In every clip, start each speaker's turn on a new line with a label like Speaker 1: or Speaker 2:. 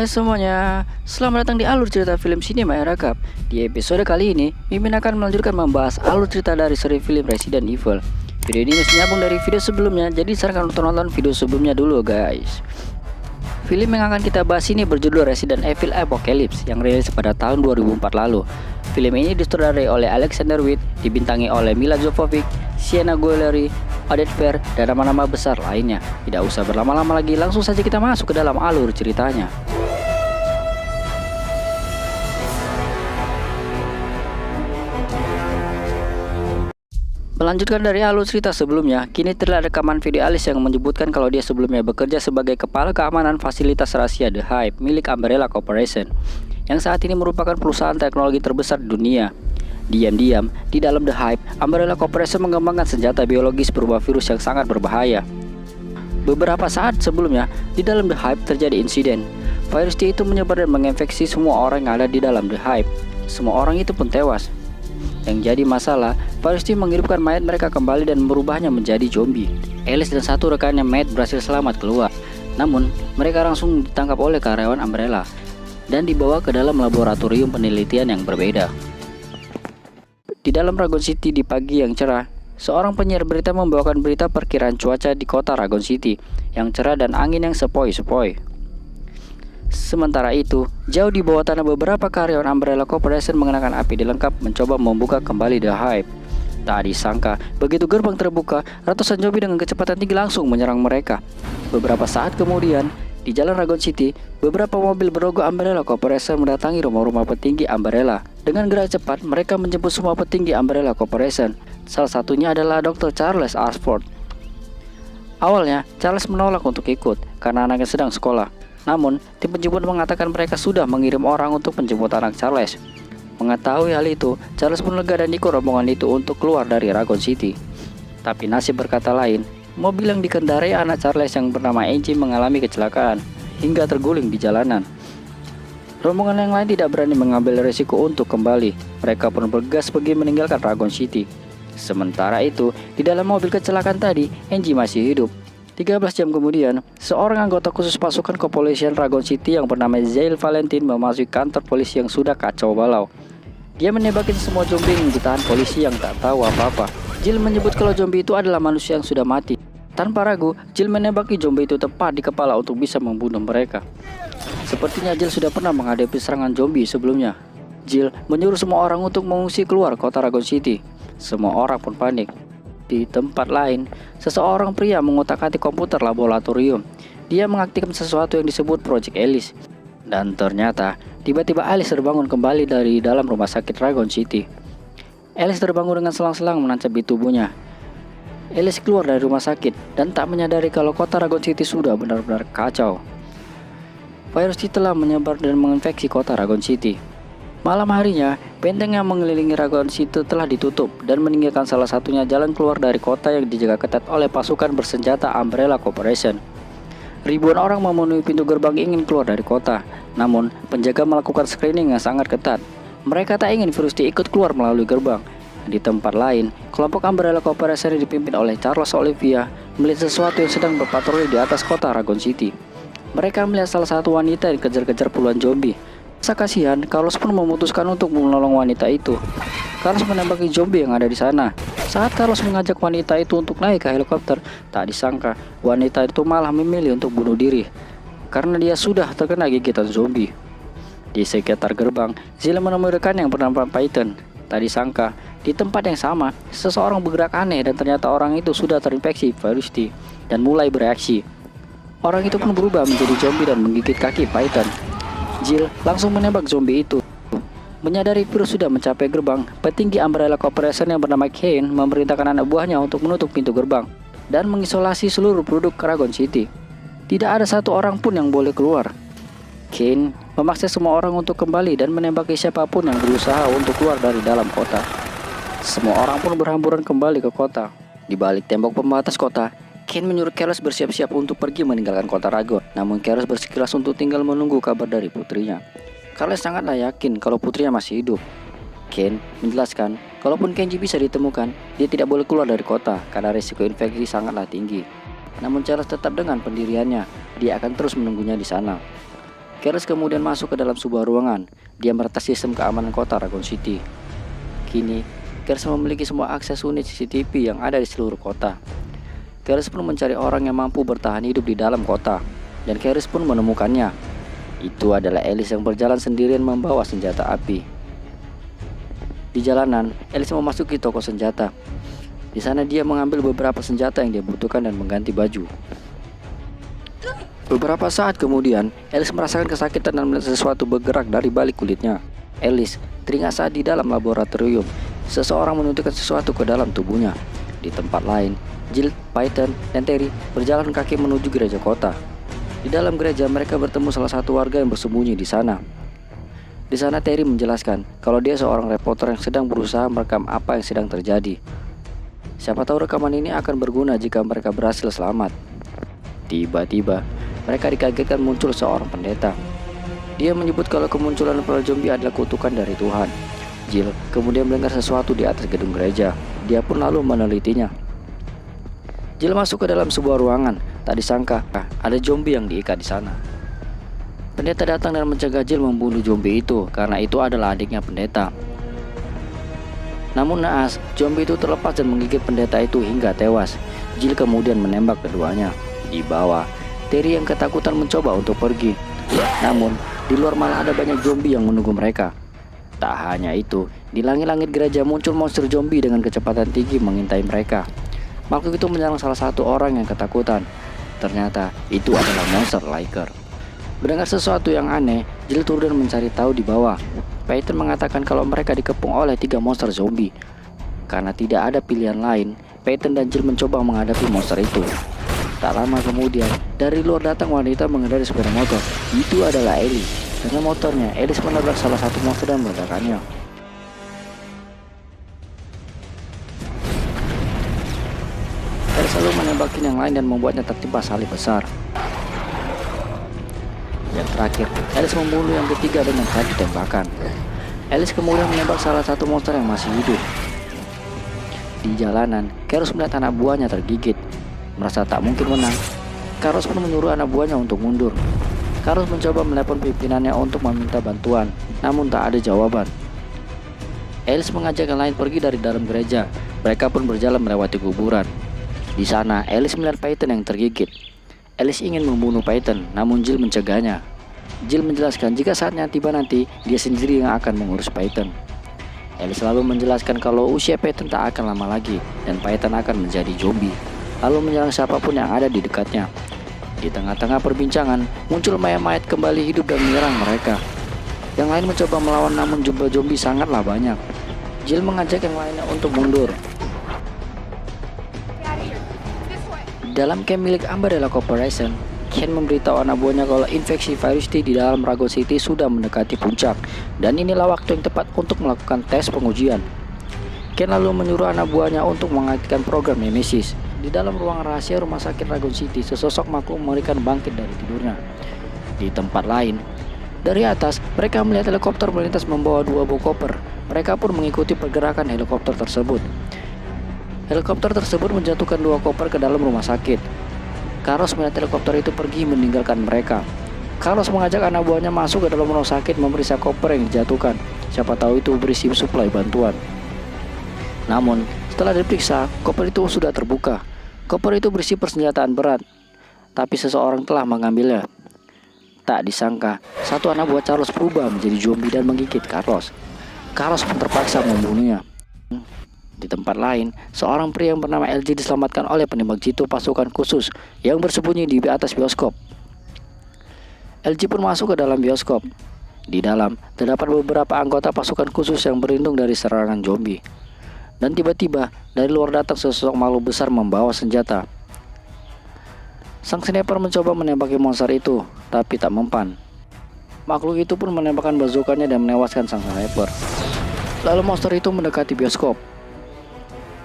Speaker 1: Hai semuanya, selamat datang di alur cerita film Cinema Era Cup. Di episode kali ini, Mimin akan melanjutkan membahas alur cerita dari seri film Resident Evil. Video ini masih nyambung dari video sebelumnya, jadi sarankan untuk nonton video sebelumnya dulu guys. Film yang akan kita bahas ini berjudul Resident Evil Apocalypse yang rilis pada tahun 2004 lalu. Film ini disutradarai oleh Alexander Witt, dibintangi oleh Mila Jovovich, Sienna Guerrieri, Oded Fehr, dan nama-nama besar lainnya. Tidak usah berlama-lama lagi, langsung saja kita masuk ke dalam alur ceritanya. Melanjutkan dari alur cerita sebelumnya, kini terlihat rekaman video Alice yang menyebutkan kalau dia sebelumnya bekerja sebagai kepala keamanan fasilitas rahasia The Hive milik Umbrella Corporation, yang saat ini merupakan perusahaan teknologi terbesar di dunia. Diam-diam, di dalam The Hive, Umbrella Corporation mengembangkan senjata biologis berupa virus yang sangat berbahaya. Beberapa saat sebelumnya, di dalam The Hive terjadi insiden. Virus itu menyebar dan menginfeksi semua orang yang ada di dalam The Hive. Semua orang itu pun tewas. Yang jadi masalah, virus itu menghidupkan mayat mereka kembali dan merubahnya menjadi zombie. Alice dan satu rekannya Matt berhasil selamat keluar. Namun, mereka langsung ditangkap oleh karyawan Umbrella dan dibawa ke dalam laboratorium penelitian yang berbeda. Di dalam Ragon City di pagi yang cerah, seorang penyiar berita membawakan berita perkiraan cuaca di kota Ragon City yang cerah dan angin yang sepoi-sepoi. Sementara itu, jauh di bawah tanah beberapa karyawan Umbrella Corporation mengenakan APD lengkap mencoba membuka kembali The Hive. Tak disangka, begitu gerbang terbuka, ratusan zombie dengan kecepatan tinggi langsung menyerang mereka. Beberapa saat kemudian, di jalan Ragon City, beberapa mobil berlogo Umbrella Corporation mendatangi rumah-rumah petinggi Umbrella. Dengan gerak cepat, mereka menjemput semua petinggi Umbrella Corporation. Salah satunya adalah Dr. Charles Ashford. Awalnya, Charles menolak untuk ikut karena anaknya sedang sekolah. Namun, tim penjemput mengatakan mereka sudah mengirim orang untuk menjemput anak Charles. Mengetahui hal itu, Charles pun lega dan ikut rombongan itu untuk keluar dari Ragon City. Tapi nasib berkata lain, mobil yang dikendarai anak Charles yang bernama Angie mengalami kecelakaan hingga terguling di jalanan. Rombongan yang lain tidak berani mengambil risiko untuk kembali. Mereka pun bergegas pergi meninggalkan Ragon City. Sementara itu, di dalam mobil kecelakaan tadi, Angie masih hidup. 13 jam kemudian, seorang anggota khusus pasukan kepolisian Ragon City yang bernama Zail Valentin memasuki kantor polisi yang sudah kacau balau. Dia menembakin semua zombie yang ditahan polisi yang tak tahu apa-apa. Jill menyebut kalau zombie itu adalah manusia yang sudah mati. Tanpa ragu, Jill menembaki zombie itu tepat di kepala untuk bisa membunuh mereka. Sepertinya Jill sudah pernah menghadapi serangan zombie sebelumnya. Jill menyuruh semua orang untuk mengungsi keluar kota Ragon City. Semua orang pun panik. Di tempat lain, seseorang pria mengotak-atik komputer laboratorium. Dia mengaktifkan sesuatu yang disebut Project Alice. Dan ternyata, tiba-tiba Alice terbangun kembali dari dalam rumah sakit Ragon City. Alice terbangun dengan selang-selang menancap di tubuhnya. Alice keluar dari rumah sakit dan tak menyadari kalau kota Ragon City sudah benar-benar kacau. Virus itu telah menyebar dan menginfeksi kota Ragon City. Malam harinya, benteng yang mengelilingi Ragon City telah ditutup dan meninggalkan salah satunya jalan keluar dari kota yang dijaga ketat oleh pasukan bersenjata Umbrella Corporation. Ribuan orang memenuhi pintu gerbang ingin keluar dari kota, namun penjaga melakukan screening yang sangat ketat. Mereka tak ingin virus ikut keluar melalui gerbang. Di tempat lain, kelompok Umbrella Corporation yang dipimpin oleh Charles Oliveira melihat sesuatu yang sedang berpatroli di atas kota Ragon City. Mereka melihat salah satu wanita yang dikejar-kejar puluhan zombie. Rasa kasihan, Carlos pun memutuskan untuk menolong wanita itu. Carlos menembaki zombie yang ada di sana. Saat Carlos mengajak wanita itu untuk naik ke helikopter, tak disangka wanita itu malah memilih untuk bunuh diri karena dia sudah terkena gigitan zombie. Di sekitar gerbang, Zilla menemui rekan yang bernama Peyton. Tak disangka, di tempat yang sama, seseorang bergerak aneh dan ternyata orang itu sudah terinfeksi virus T dan mulai bereaksi. Orang itu pun berubah menjadi zombie dan menggigit kaki Peyton. Jill langsung menembak zombie itu. Menyadari virus sudah mencapai gerbang, petinggi Umbrella Corporation yang bernama Kane memerintahkan anak buahnya untuk menutup pintu gerbang dan mengisolasi seluruh penduduk Ragon City. Tidak ada satu orang pun yang boleh keluar. Kane memaksa semua orang untuk kembali dan menembaki siapapun yang berusaha untuk keluar dari dalam kota. Semua orang pun berhamburan kembali ke kota. Di balik tembok pembatas kota, Kane menyuruh Carlos bersiap-siap untuk pergi meninggalkan kota Ragon. Namun Carlos bersikeras untuk tinggal menunggu kabar dari putrinya. Carlos sangatlah yakin kalau putrinya masih hidup. Kane menjelaskan, kalaupun Kenji bisa ditemukan, dia tidak boleh keluar dari kota karena risiko infeksi sangatlah tinggi. Namun Charles tetap dengan pendiriannya, dia akan terus menunggunya di sana. Keres kemudian masuk ke dalam sebuah ruangan. Dia meretas sistem keamanan kota Raccoon City. Kini, Keres memiliki semua akses unit CCTV yang ada di seluruh kota. Keres pun mencari orang yang mampu bertahan hidup di dalam kota, dan Keres pun menemukannya. Itu adalah Alice yang berjalan sendirian membawa senjata api. Di jalanan, Alice memasuki toko senjata. Di sana dia mengambil beberapa senjata yang dia butuhkan dan mengganti baju. Beberapa saat kemudian, Alice merasakan kesakitan dan melihat sesuatu bergerak dari balik kulitnya. Alice teringat saat di dalam laboratorium, seseorang menunjukkan sesuatu ke dalam tubuhnya. Di tempat lain, Jill, Peyton, dan Terry berjalan kaki menuju gereja kota. Di dalam gereja, mereka bertemu salah satu warga yang bersembunyi di sana. Di sana Terry menjelaskan kalau dia seorang reporter yang sedang berusaha merekam apa yang sedang terjadi. Siapa tahu rekaman ini akan berguna jika mereka berhasil selamat. Tiba-tiba, mereka dikagetkan muncul seorang pendeta. Dia menyebut kalau kemunculan para zombie adalah kutukan dari Tuhan. Jill kemudian mendengar sesuatu di atas gedung gereja. Dia pun lalu menelitinya. Jill masuk ke dalam sebuah ruangan. Tak disangka ada zombie yang diikat di sana. Pendeta datang dan mencegah Jill membunuh zombie itu karena itu adalah adiknya pendeta. Namun naas, zombie itu terlepas dan menggigit pendeta itu hingga tewas. Jill kemudian menembak keduanya. Di bawah, Terry yang ketakutan mencoba untuk pergi. Namun, di luar malah ada banyak zombie yang menunggu mereka. Tak hanya itu, di langit-langit gereja muncul monster zombie dengan kecepatan tinggi mengintai mereka. Makhluk itu menyerang salah satu orang yang ketakutan. Ternyata, itu adalah monster Liker. Mendengar sesuatu yang aneh, Jill turun dan mencari tahu di bawah. Peyton mengatakan kalau mereka dikepung oleh 3 monster zombie. Karena tidak ada pilihan lain, Peyton dan Jill mencoba menghadapi monster itu. Tak lama kemudian, dari luar datang wanita mengendarai sepeda motor. Itu adalah Alice. Dengan motornya, Alice menabrak salah satu monster dan meledakannya. Alice selalu menembaki yang lain dan membuatnya tertimpa salib besar. Yang terakhir, Alice membunuh yang ketiga dengan 1 tembakan. Alice kemudian menembak salah satu monster yang masih hidup. Di jalanan, Keres melihat anak buahnya tergigit. Merasa tak mungkin menang, Carlos pun menyuruh anak buahnya untuk mundur. Carlos mencoba menelepon pimpinannya untuk meminta bantuan, namun tak ada jawaban. Alice mengajak yang lain pergi dari dalam gereja. Mereka pun berjalan melewati kuburan. Di sana, Alice melihat Peyton yang tergigit. Alice ingin membunuh Peyton, namun Jill mencegahnya. Jill menjelaskan jika saatnya tiba nanti, dia sendiri yang akan mengurus Peyton. Alice selalu menjelaskan kalau usia Peyton tak akan lama lagi, dan Peyton akan menjadi zombie, lalu menyerang siapapun yang ada di dekatnya. Di tengah-tengah perbincangan, muncul mayat-mayat kembali hidup dan menyerang mereka. Yang lain mencoba melawan namun jumlah zombie sangatlah banyak. Jill mengajak yang lainnya untuk mundur. Dalam camp milik Umbrella Corporation, Ken memberitahu anak buahnya kalau infeksi virus T di dalam Raccoon City sudah mendekati puncak, dan inilah waktu yang tepat untuk melakukan tes pengujian. Ken lalu menyuruh anak buahnya untuk mengaktifkan program Nemesis. Di dalam ruang rahasia rumah sakit Raccoon City, sesosok makhluk mengerikan bangkit dari tidurnya. Di tempat lain, dari atas, mereka melihat helikopter melintas membawa 2 buah koper. Mereka pun mengikuti pergerakan helikopter tersebut. Helikopter tersebut menjatuhkan 2 koper ke dalam rumah sakit. Carlos melihat helikopter itu pergi meninggalkan mereka. Carlos mengajak anak buahnya masuk ke dalam rumah sakit memeriksa koper yang dijatuhkan. Siapa tahu itu berisi suplai bantuan. Namun, setelah diperiksa, koper itu sudah terbuka. Koper itu berisi persenjataan berat, tapi seseorang telah mengambilnya. Tak disangka, satu anak buah Carlos berubah menjadi zombie dan menggigit Carlos. Carlos pun terpaksa membunuhnya. Di tempat lain, seorang pria yang bernama LG diselamatkan oleh penembak jitu pasukan khusus yang bersembunyi di atas bioskop. LG pun masuk ke dalam bioskop. Di dalam, terdapat beberapa anggota pasukan khusus yang berlindung dari serangan zombie. Dan tiba-tiba, dari luar datang sesosok makhluk besar membawa senjata. Sang sniper mencoba menembaki monster itu, tapi tak mempan. Makhluk itu pun menembakkan bazookannya dan menewaskan sang sniper. Lalu monster itu mendekati bioskop.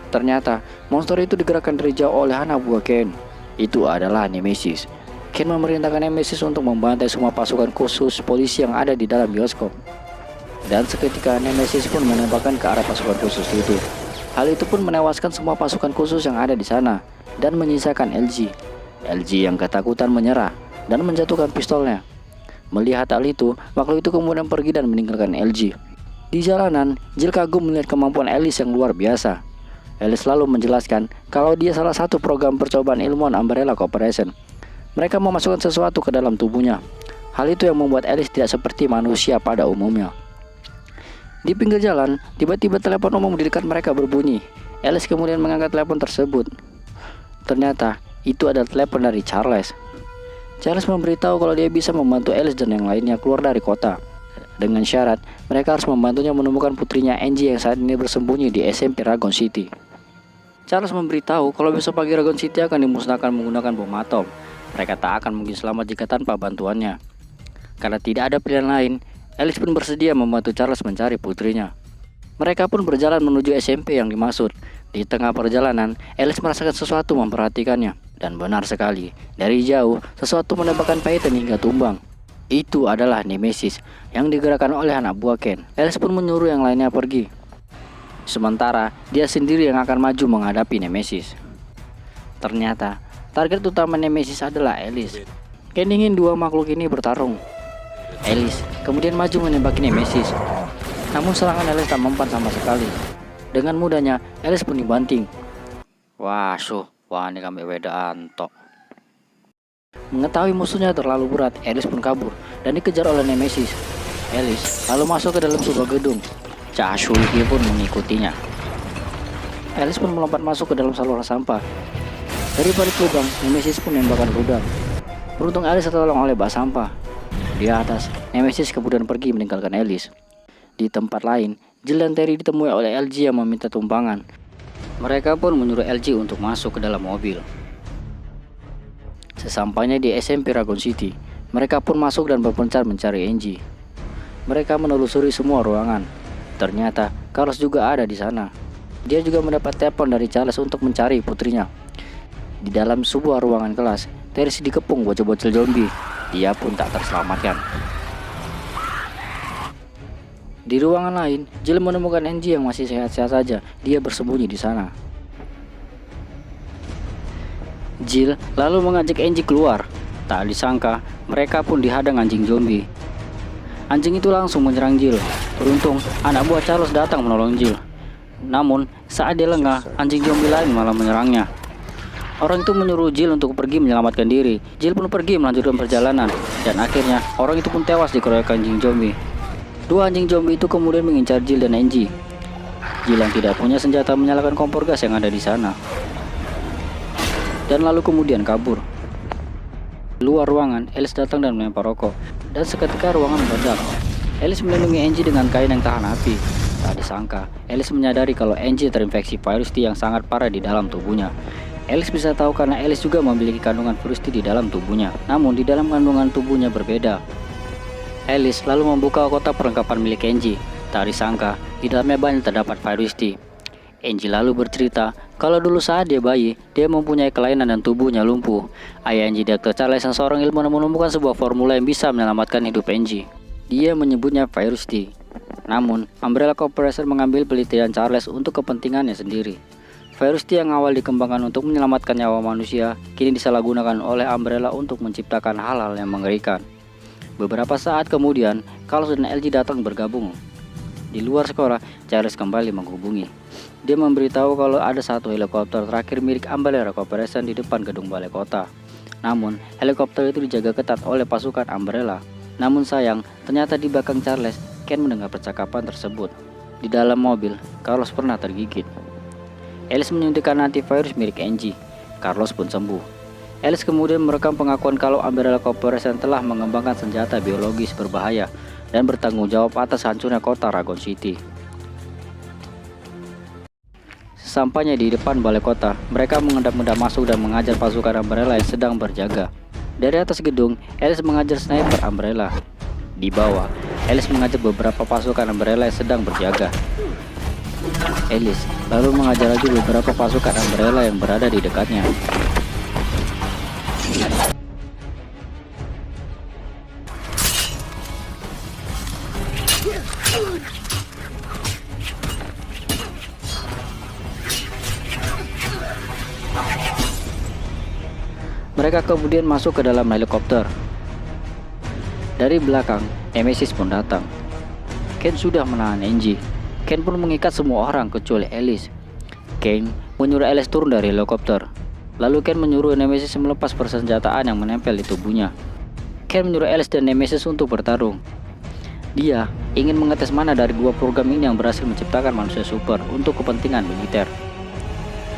Speaker 1: Ternyata, monster itu digerakkan dari jauh oleh anak buah Ken. Itu adalah Nemesis. Ken memerintahkan Nemesis untuk membantai semua pasukan khusus polisi yang ada di dalam bioskop. Dan seketika Nemesis pun menembakkan ke arah pasukan khusus itu. Hal itu pun menewaskan semua pasukan khusus yang ada di sana dan menyisakan LG. LG yang ketakutan menyerah dan menjatuhkan pistolnya. Melihat hal itu, makhluk itu kemudian pergi dan meninggalkan LG. Di jalanan, Jill kagum melihat kemampuan Alice yang luar biasa. Alice lalu menjelaskan kalau dia salah satu program percobaan ilmuwan Umbrella Corporation. Mereka memasukkan sesuatu ke dalam tubuhnya. Hal itu yang membuat Alice tidak seperti manusia pada umumnya. Di pinggir jalan, tiba-tiba telepon umum di dekat mereka berbunyi. Alice kemudian mengangkat telepon tersebut. Ternyata itu adalah telepon dari Charles. Charles memberitahu kalau dia bisa membantu Alice dan yang lainnya keluar dari kota. Dengan syarat, mereka harus membantunya menemukan putrinya Angie yang saat ini bersembunyi di SMP Ragon City. Charles memberitahu kalau besok pagi Ragon City akan dimusnahkan menggunakan bom atom. Mereka tak akan mungkin selamat jika tanpa bantuannya. Karena tidak ada pilihan lain, Alice pun bersedia membantu Charles mencari putrinya. Mereka pun berjalan menuju SMP yang dimaksud. Di tengah perjalanan, Alice merasakan sesuatu memperhatikannya. Dan benar sekali, dari jauh, sesuatu menembakkan Peyton hingga tumbang. Itu adalah Nemesis yang digerakkan oleh anak buah Ken. Alice pun menyuruh yang lainnya pergi. Sementara, dia sendiri yang akan maju menghadapi Nemesis. Ternyata, target utama Nemesis adalah Alice. Ken ingin dua makhluk ini bertarung. Alice kemudian maju menembaki Nemesis. Namun serangan Alice tak mempan sama sekali. Dengan mudahnya, Alice pun dibanting. Wah ini kami beda antok. Mengetahui musuhnya terlalu berat, Alice pun kabur dan dikejar oleh Nemesis. Alice lalu masuk ke dalam sebuah gedung. Chasuki pun mengikutinya. Alice pun melompat masuk ke dalam saluran sampah. Dari balik lubang, Nemesis pun menembakkan rudal. Beruntung Alice tertolong oleh bak sampah. Di atas, Nemesis kemudian pergi meninggalkan Alice. Di tempat lain, Jill dan Terry ditemui oleh LG yang meminta tumpangan. Mereka pun menyuruh LG untuk masuk ke dalam mobil. Sesampainya di SMP Ragon City, mereka pun masuk dan berpencar mencari Angie. Mereka menelusuri semua ruangan. Ternyata Carlos juga ada di sana. Dia juga mendapat telepon dari Charles untuk mencari putrinya. Di dalam sebuah ruangan kelas, Terry dikepung bocil-bocil zombie. Dia pun tak terselamatkan. Di ruangan lain, Jill menemukan Angie yang masih sehat-sehat saja. Dia bersembunyi di sana. Jill lalu mengajak Angie keluar. Tak disangka, mereka pun dihadang anjing zombie. Anjing itu langsung menyerang Jill. Beruntung, anak buah Charles datang menolong Jill. Namun, saat dia lengah, anjing zombie lain malah menyerangnya. Orang itu menyuruh Jill untuk pergi menyelamatkan diri. Jill pun pergi melanjutkan perjalanan. Dan akhirnya, orang itu pun tewas dikeroyok anjing zombie. Dua anjing zombie itu kemudian mengincar Jill dan Angie. Jill yang tidak punya senjata menyalakan kompor gas yang ada di sana. Dan lalu kemudian kabur. Di luar ruangan, Alice datang dan melempar rokok. Dan seketika ruangan meledak. Alice melindungi Angie dengan kain yang tahan api. Tak disangka, Alice menyadari kalau Angie terinfeksi virus T yang sangat parah di dalam tubuhnya. Alice bisa tahu karena Alice juga memiliki kandungan virus T di dalam tubuhnya. Namun di dalam kandungan tubuhnya berbeda. Alice lalu membuka kotak perlengkapan milik Angie. Tak disangka, di dalamnya banyak terdapat virus T. Angie lalu bercerita kalau dulu saat dia bayi, dia mempunyai kelainan dan tubuhnya lumpuh. Ayah Angie, Dr. Charles, yang seorang ilmuwan, menemukan sebuah formula yang bisa menyelamatkan hidup Angie. Dia menyebutnya virus T. Namun, Umbrella Corporation mengambil penelitian Charles untuk kepentingannya sendiri. Virus T yang awal dikembangkan untuk menyelamatkan nyawa manusia, kini disalahgunakan oleh Umbrella untuk menciptakan hal-hal yang mengerikan. Beberapa saat kemudian, Carlos dan LG datang bergabung. Di luar sekolah, Charles kembali menghubungi. Dia memberitahu kalau ada satu helikopter terakhir milik Umbrella Corporation di depan gedung balai kota. Namun, helikopter itu dijaga ketat oleh pasukan Umbrella. Namun sayang, ternyata di belakang Charles, Ken mendengar percakapan tersebut. Di dalam mobil, Carlos pernah tergigit. Alice menyuntikkan antivirus milik Angie. Carlos pun sembuh. Alice kemudian merekam pengakuan kalau Umbrella Corporation telah mengembangkan senjata biologis berbahaya dan bertanggung jawab atas hancurnya kota Ragon City. Sesampainya di depan balai kota, mereka mengendap-endap masuk dan mengajar pasukan Umbrella yang sedang berjaga. Dari atas gedung, Alice mengajar sniper Umbrella. Di bawah, Alice mengajar beberapa pasukan Umbrella yang sedang berjaga. Alice lalu mengajar lagi beberapa pasukan Umbrella yang berada di dekatnya. Mereka kemudian masuk ke dalam helikopter. Dari belakang, Nemesis pun datang. Ken sudah menahan Angie. Ken pun mengikat semua orang kecuali Alice. Ken menyuruh Alice turun dari helikopter. Lalu Ken menyuruh Nemesis melepas persenjataan yang menempel di tubuhnya. Ken menyuruh Alice dan Nemesis untuk bertarung. Dia ingin mengetes mana dari dua program ini yang berhasil menciptakan manusia super untuk kepentingan militer.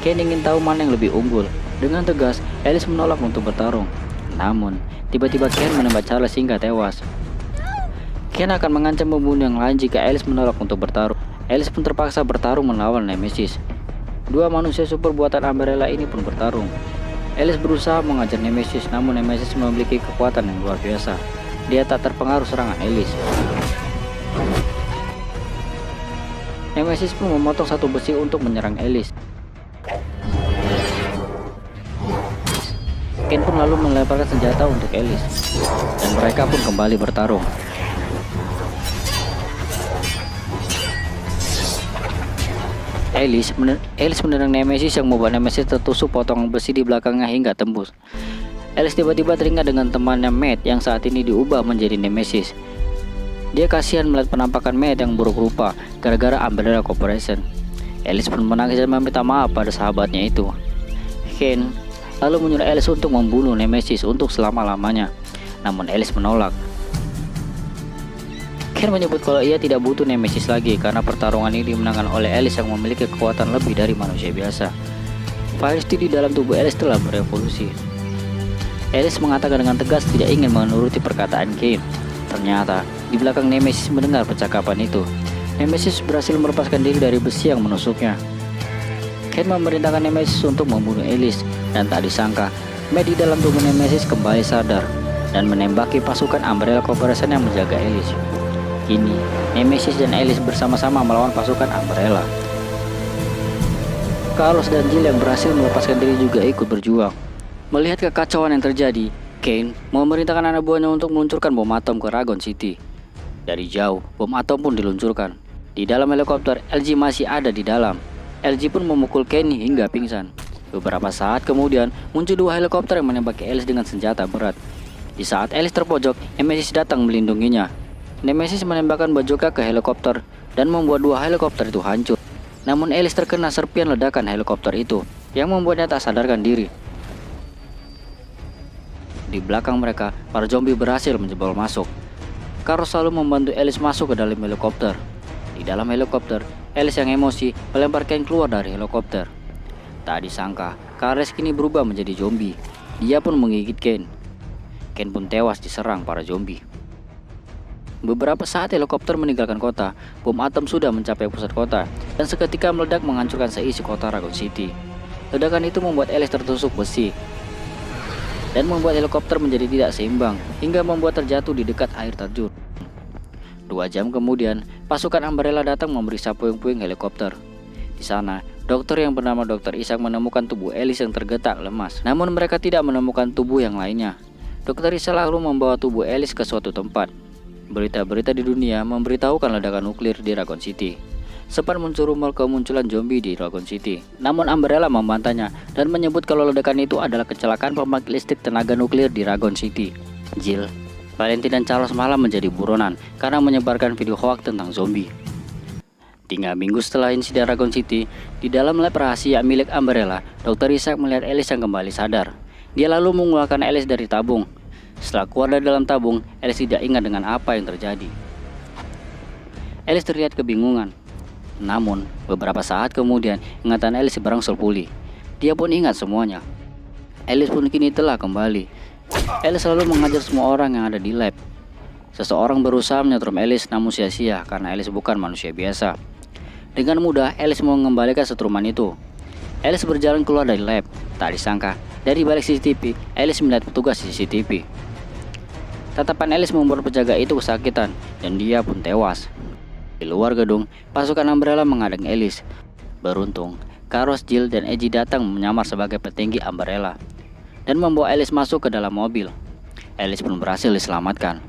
Speaker 1: Ken ingin tahu mana yang lebih unggul. Dengan tegas, Alice menolak untuk bertarung. Namun, tiba-tiba Ken menembak Charles hingga tewas. Ken akan mengancam membunuh yang lain jika Alice menolak untuk bertarung. Alice pun terpaksa bertarung melawan Nemesis. Dua manusia super buatan Umbrella ini pun bertarung. Alice berusaha mengajar Nemesis, namun Nemesis memiliki kekuatan yang luar biasa. Dia tak terpengaruh serangan Alice. Nemesis pun memotong satu besi untuk menyerang Alice. Ken pun lalu melemparkan senjata untuk Alice, dan mereka pun kembali bertarung. Alice menendang Nemesis yang membuat Nemesis tertusuk potongan besi di belakangnya hingga tembus. Alice tiba-tiba teringat dengan temannya Matt yang saat ini diubah menjadi Nemesis. Dia kasihan melihat penampakan Matt yang buruk rupa gara-gara Umbrella Corporation. Alice pun menangis dan meminta maaf pada sahabatnya itu. Ken lalu menyuruh Alice untuk membunuh Nemesis untuk selama-lamanya. Namun Alice menolak. Ken menyebut kalau ia tidak butuh Nemesis lagi karena pertarungan ini dimenangkan oleh Alice yang memiliki kekuatan lebih dari manusia biasa. Firesteel di dalam tubuh Alice telah berevolusi. Alice mengatakan dengan tegas tidak ingin menuruti perkataan Ken. Ternyata di belakang Nemesis mendengar percakapan itu. Nemesis berhasil melepaskan diri dari besi yang menusuknya. Ken memerintahkan Nemesis untuk membunuh Alice, dan tak disangka Matt di dalam tubuh Nemesis kembali sadar dan menembaki pasukan Umbrella Corporation yang menjaga Alice. Kini Nemesis dan Alice bersama-sama melawan pasukan Umbrella. Carlos dan Jill yang berhasil melepaskan diri juga ikut berjuang. Melihat kekacauan yang terjadi, Ken memerintahkan anak buahnya untuk meluncurkan bom atom ke Ragon City. Dari jauh, bom atom pun diluncurkan. Di dalam helikopter, LG masih ada di dalam. LG pun memukul Kenny hingga pingsan. Beberapa saat kemudian, muncul dua helikopter yang menembaki Alice dengan senjata berat. Di saat Alice terpojok, Nemesis datang melindunginya. Nemesis menembakkan bajoka ke helikopter dan membuat dua helikopter itu hancur. Namun Alice terkena serpian ledakan helikopter itu, yang membuatnya tak sadarkan diri. Di belakang mereka, para zombie berhasil menjebol masuk. Carlos selalu membantu Alice masuk ke dalam helikopter. Di dalam helikopter, Alice yang emosi melempar Ken keluar dari helikopter. Tak disangka, Carlos kini berubah menjadi zombie. Dia pun menggigit Ken. Ken pun tewas diserang para zombie. Beberapa saat helikopter meninggalkan kota, bom atom sudah mencapai pusat kota dan seketika meledak menghancurkan seisi kota Ragon City. Ledakan itu membuat Alice tertusuk besi dan membuat helikopter menjadi tidak seimbang hingga membuat terjatuh di dekat air terjun. 2 jam kemudian, pasukan Umbrella datang memeriksa puing-puing helikopter. Di sana, dokter yang bernama Dr. Isaac menemukan tubuh Alice yang tergetak lemas. Namun mereka tidak menemukan tubuh yang lainnya. Dr. Isaac lalu membawa tubuh Alice ke suatu tempat. Berita-berita di dunia memberitahukan ledakan nuklir di Ragon City. Sempat muncul rumor kemunculan zombie di Ragon City. Namun Umbrella membantahnya dan menyebut kalau ledakan itu adalah kecelakaan pembangkit listrik tenaga nuklir di Ragon City. Jill, Valentine dan Charles malah menjadi buronan karena menyebarkan video hoax tentang zombie. 3 minggu setelah insiden Ragon City, di dalam lab rahasia milik Umbrella, Dr. Isaac melihat Alice yang kembali sadar. Dia lalu mengeluarkan Alice dari tabung. Setelah keluar dari dalam tabung, Alice tidak ingat dengan apa yang terjadi. Alice terlihat kebingungan. Namun, beberapa saat kemudian, ingatan Alice berangsur pulih. Dia pun ingat semuanya. Alice pun kini telah kembali. Alice selalu mengajar semua orang yang ada di lab. Seseorang berusaha menyetrum Alice namun sia-sia karena Alice bukan manusia biasa. Dengan mudah Alice mengembalikan setruman itu. Alice berjalan keluar dari lab. Tak disangka, dari balik CCTV, Alice melihat petugas CCTV. Tatapan Alice membuat penjaga itu kesakitan dan dia pun tewas. Di luar gedung, pasukan Umbrella menghadang Alice. Beruntung, Carlos, Jill, dan Edgy datang menyamar sebagai petinggi Umbrella dan membawa Alice masuk ke dalam mobil. Alice pun berhasil diselamatkan.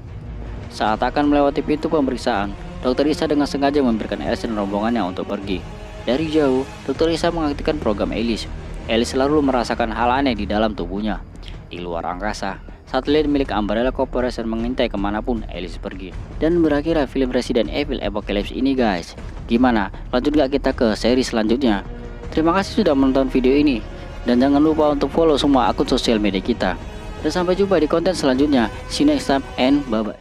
Speaker 1: Saat akan melewati pintu pemeriksaan, Dr. Isa dengan sengaja memberikan Alice dan rombongannya untuk pergi. Dari jauh, Dr. Isa mengaktifkan program Alice. Alice selalu merasakan hal aneh di dalam tubuhnya. Di luar angkasa, satelit milik Umbrella Corporation mengintai kemanapun Alice pergi. Dan berakhirlah film Resident Evil Apocalypse ini guys. Gimana? Lanjut gak kita ke seri selanjutnya? Terima kasih sudah menonton video ini. Dan jangan lupa untuk follow semua akun sosial media kita. Dan sampai jumpa di konten selanjutnya. See you next time and bye bye.